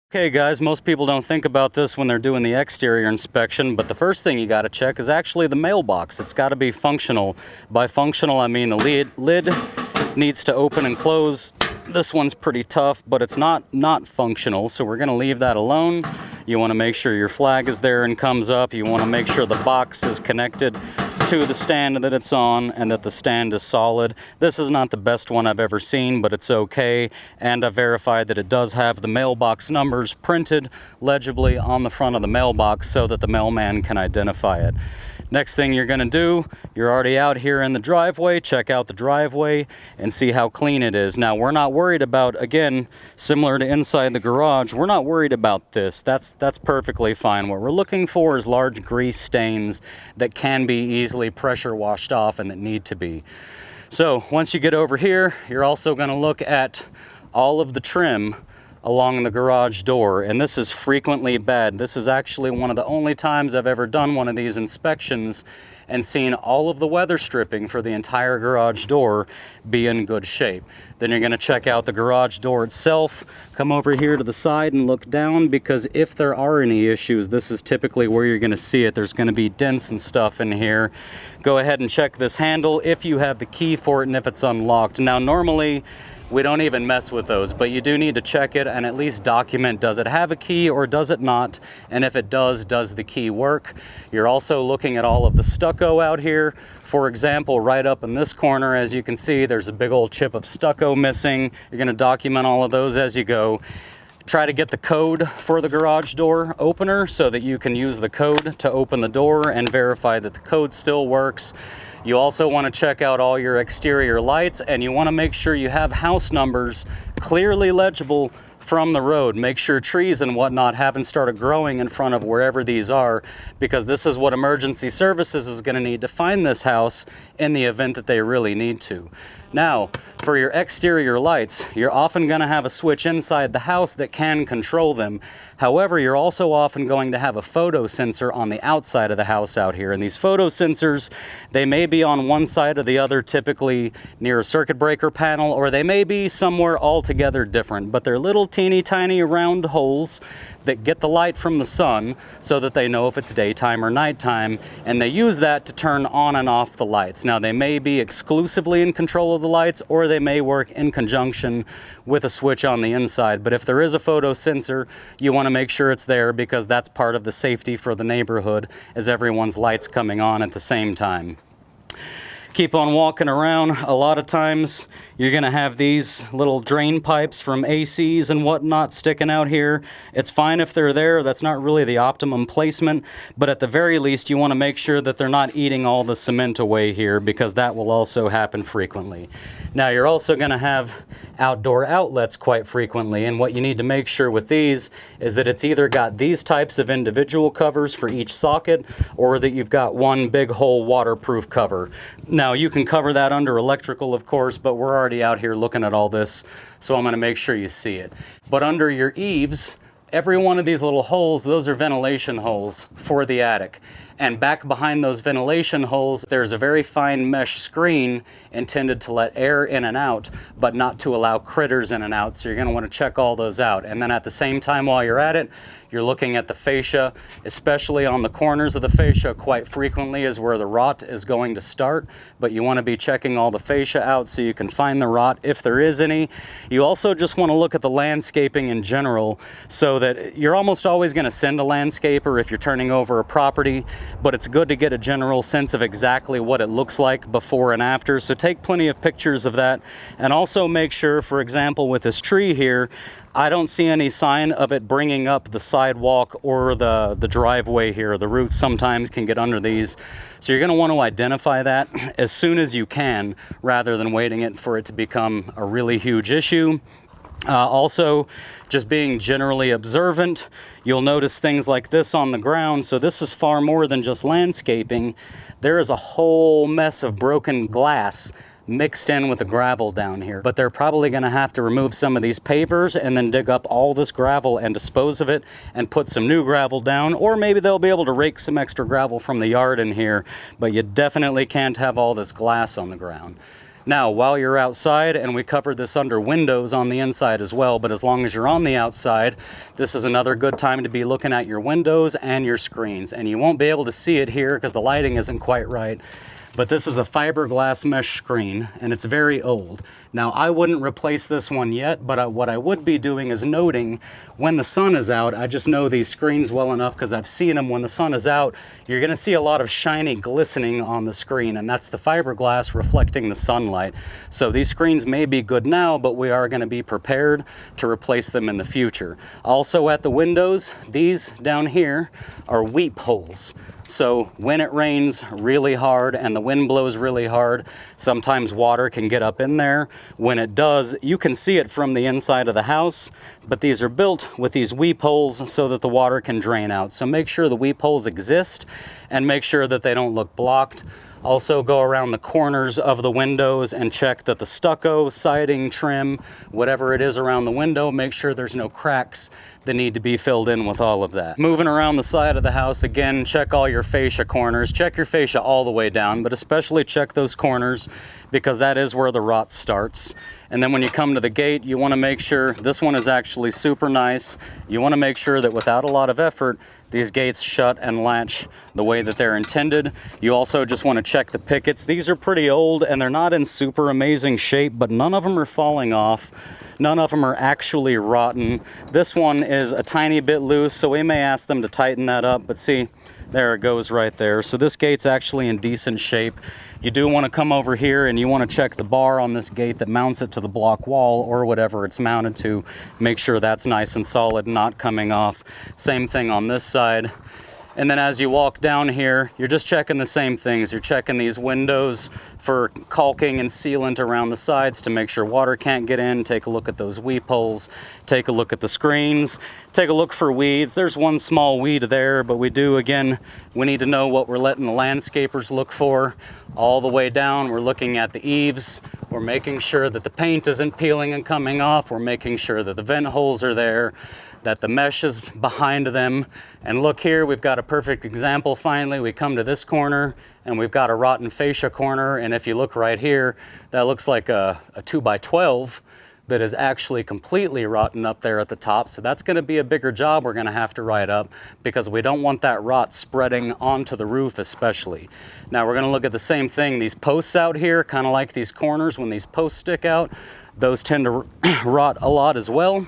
Okay guys, most people don't think about this when they're doing the exterior inspection, but the first thing you got to check is actually the mailbox. It's got to be functional. By functional, I mean the lid needs to open and close. This one's pretty tough, but it's not functional, so we're going to leave that alone. You want to make sure your flag is there and comes up. You want to make sure the box is connected to the stand that it's on and that the stand is solid. This is not the best one I've ever seen, but it's okay, and I verified that it does have the mailbox numbers printed legibly on the front of the mailbox so that the mailman can identify it. Next thing you're going to do, you're already out here in the driveway, check out the driveway and see how clean it is. Now, we're not worried about, again, similar to inside the garage, we're not worried about this. That's perfectly fine. What we're looking for is large grease stains that can be easily pressure washed off and that need to be. So once you get over here, you're also going to look at all of the trim along the garage door, and this is frequently bad. This is actually one of the only times I've ever done one of these inspections and seen all of the weather stripping for the entire garage door be in good shape. Then you're going to check out the garage door itself, come over here to the side and look down, because if there are any issues, this is typically where you're going to see it. There's going to be dents and stuff in here. Go ahead and check this handle if you have the key for it and if it's unlocked. Now, normally we don't even mess with those, but you do need to check it and at least document, does it have a key or does it not? And if it does the key work? You're also looking at all of the stucco out here. For example, right up in this corner, as you can see, there's a big old chip of stucco missing. You're going to document all of those as you go. Try to get the code for the garage door opener so that you can use the code to open the door and verify that the code still works. You also want to check out all your exterior lights, and you want to make sure you have house numbers clearly legible from the road. Make sure trees and whatnot haven't started growing in front of wherever these are, because this is what emergency services is going to need to find this house in the event that they really need to. Now, for your exterior lights, you're often going to have a switch inside the house that can control them. However, you're also often going to have a photo sensor on the outside of the house out here. And these photo sensors, they may be on one side or the other, typically near a circuit breaker panel, or they may be somewhere altogether different. But they're little teeny tiny round holes that get the light from the sun so that they know if it's daytime or nighttime, and they use that to turn on and off the lights. Now, they may be exclusively in control of the lights, or they may work in conjunction with a switch on the inside. But if there is a photo sensor, you want to make sure it's there, because that's part of the safety for the neighborhood, as everyone's lights coming on at the same time. Keep on walking around. A lot of times you're going to have these little drain pipes from ACs and whatnot sticking out here. It's fine if they're there. That's not really the optimum placement, but at the very least you want to make sure that they're not eating all the cement away here, because that will also happen frequently. Now, you're also going to have outdoor outlets quite frequently, and what you need to make sure with these is that it's either got these types of individual covers for each socket, or that you've got one big whole waterproof cover. Now, you can cover that under electrical, of course, but we're already out here looking at all this, so I'm going to make sure you see it. But under your eaves, every one of these little holes, those are ventilation holes for the attic. And back behind those ventilation holes, there's a very fine mesh screen intended to let air in and out, but not to allow critters in and out. So you're going to want to check all those out. And then at the same time, while you're at it, you're looking at the fascia, especially on the corners of the fascia. Quite frequently is where the rot is going to start, but you want to be checking all the fascia out so you can find the rot if there is any. You also just want to look at the landscaping in general, so that you're almost always going to send a landscaper if you're turning over a property, but it's good to get a general sense of exactly what it looks like before and after. So take plenty of pictures of that, and also make sure, for example, with this tree here, I don't see any sign of it bringing up the sidewalk or the driveway here. The roots sometimes can get under these. So you're going to want to identify that as soon as you can, rather than waiting for it to become a really huge issue. Also, just being generally observant, you'll notice things like this on the ground. So this is far more than just landscaping. There is a whole mess of broken glass mixed in with the gravel down here. But they're probably going to have to remove some of these pavers and then dig up all this gravel and dispose of it and put some new gravel down, or maybe they'll be able to rake some extra gravel from the yard in here, but you definitely can't have all this glass on the ground. Now, while you're outside, and we covered this under windows on the inside as well, but as long as you're on the outside, this is another good time to be looking at your windows and your screens. And you won't be able to see it here because the lighting isn't quite right. But this is a fiberglass mesh screen, and it's very old. Now, I wouldn't replace this one yet, but what I would be doing is noting when the sun is out. I just know these screens well enough because I've seen them. When the sun is out, you're going to see a lot of shiny glistening on the screen, and that's the fiberglass reflecting the sunlight. So these screens may be good now, but we are going to be prepared to replace them in the future. Also at the windows, these down here are weep holes. So when it rains really hard and the wind blows really hard, sometimes water can get up in there. When it does, you can see it from the inside of the house, but these are built with these weep holes so that the water can drain out. So make sure the weep holes exist and make sure that they don't look blocked. Also go around the corners of the windows and check that the stucco, siding, trim, whatever it is around the window, make sure there's no cracks that need to be filled in with all of that. Moving around the side of the house, again, check all your fascia corners. Check your fascia all the way down, but especially check those corners because that is where the rot starts. And then when you come to the gate, you want to make sure, this one is actually super nice. You want to make sure that without a lot of effort, these gates shut and latch the way that they're intended. You also just want to check the pickets. These are pretty old and they're not in super amazing shape, but none of them are falling off. None of them are actually rotten. This one is a tiny bit loose, so we may ask them to tighten that up, but see, there it goes right there. So this gate's actually in decent shape. You do want to come over here and you want to check the bar on this gate that mounts it to the block wall or whatever it's mounted to. Make sure that's nice and solid, not coming off. Same thing on this side. And then as you walk down here, you're just checking the same things. You're checking these windows for caulking and sealant around the sides to make sure water can't get in. Take a look at those weep holes. Take a look at the screens. Take a look for weeds. There's one small weed there, but we need to know what we're letting the landscapers look for. All the way down, we're looking at the eaves. We're making sure that the paint isn't peeling and coming off. We're making sure that the vent holes are there, that the mesh is behind them. And look here, we've got a perfect example finally. We come to this corner and we've got a rotten fascia corner, and if you look right here, that looks like a 2x12 that is actually completely rotten up there at the top. So that's gonna be a bigger job we're gonna have to write up because we don't want that rot spreading onto the roof especially. Now we're gonna look at the same thing. These posts out here, kind of like these corners, when these posts stick out, those tend to rot a lot as well.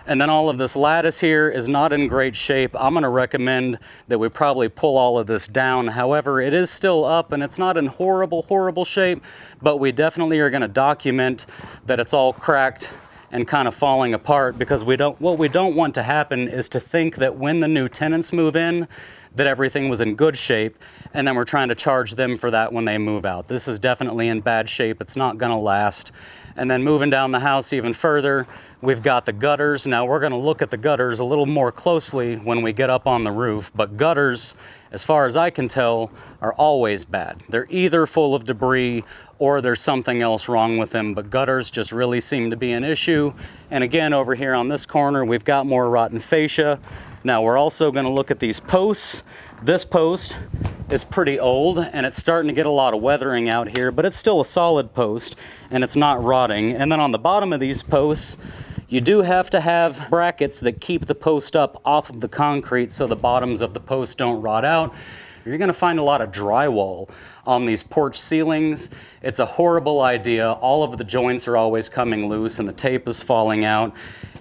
And then all of this lattice here is not in great shape. I'm going to recommend that we probably pull all of this down. However, it is still up and it's not in horrible, horrible shape, but we definitely are going to document that it's all cracked and kind of falling apart because what we don't want to happen is to think that when the new tenants move in, that everything was in good shape, and then we're trying to charge them for that when they move out. This is definitely in bad shape. It's not going to last. And then moving down the house even further, we've got the gutters. Now we're going to look at the gutters a little more closely when we get up on the roof, but gutters, as far as I can tell, are always bad. They're either full of debris or there's something else wrong with them, but gutters just really seem to be an issue. And again, over here on this corner, we've got more rotten fascia. Now we're also going to look at these posts. This post is pretty old and it's starting to get a lot of weathering out here, but it's still a solid post and it's not rotting. And then on the bottom of these posts, you do have to have brackets that keep the post up off of the concrete so the bottoms of the post don't rot out. You're going to find a lot of drywall on these porch ceilings. It's a horrible idea. All of the joints are always coming loose and the tape is falling out.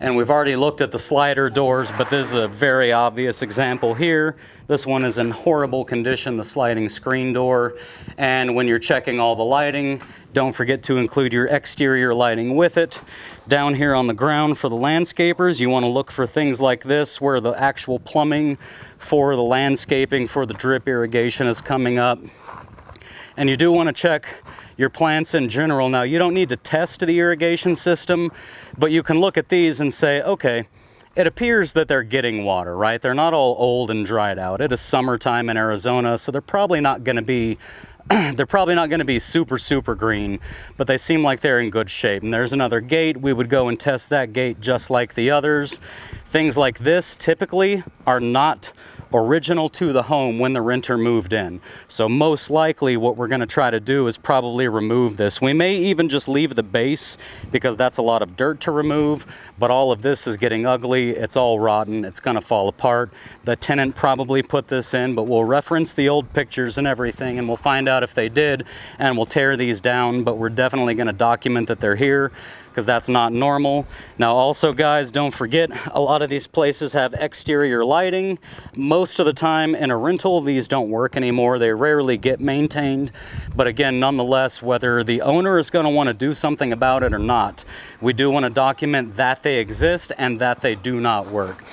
And we've already looked at the slider doors, but this is a very obvious example here. This one is in horrible condition, the sliding screen door. And when you're checking all the lighting, don't forget to include your exterior lighting with it. Down here on the ground for the landscapers, you want to look for things like this where the actual plumbing for the landscaping for the drip irrigation is coming up. And you do want to check your plants in general. Now, you don't need to test the irrigation system, but you can look at these and say, okay, it appears that they're getting water, right? They're not all old and dried out. It is summertime in Arizona, so they're probably not going to be super, super green, but they seem like they're in good shape. And there's another gate. We would go and test that gate just like the others. Things like this typically are not original to the home when the renter moved in. So most likely what we're going to try to do is probably remove this. We may even just leave the base because that's a lot of dirt to remove, but all of this is getting ugly. It's all rotten. It's going to fall apart. The tenant probably put this in, but we'll reference the old pictures and everything, and we'll find out if they did, and we'll tear these down, but we're definitely going to document that they're here, because that's not normal. Now also guys, don't forget, a lot of these places have exterior lighting. Most of the time in a rental, these don't work anymore. They rarely get maintained. But again, nonetheless, whether the owner is going to want to do something about it or not, we do want to document that they exist and that they do not work.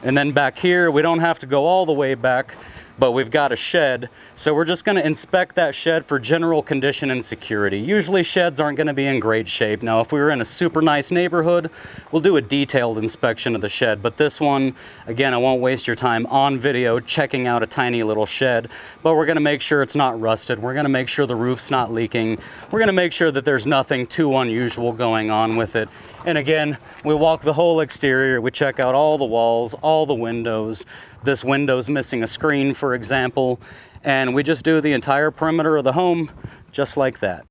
And then back here, we don't have to go all the way back, but we've got a shed. So we're just going to inspect that shed for general condition and security. Usually sheds aren't going to be in great shape. Now, if we were in a super nice neighborhood, we'll do a detailed inspection of the shed. But this one, again, I won't waste your time on video checking out a tiny little shed, but we're going to make sure it's not rusted. We're going to make sure the roof's not leaking. We're going to make sure that there's nothing too unusual going on with it. And again, we walk the whole exterior. We check out all the walls, all the windows. This window's missing a screen, for example, and we just do the entire perimeter of the home just like that.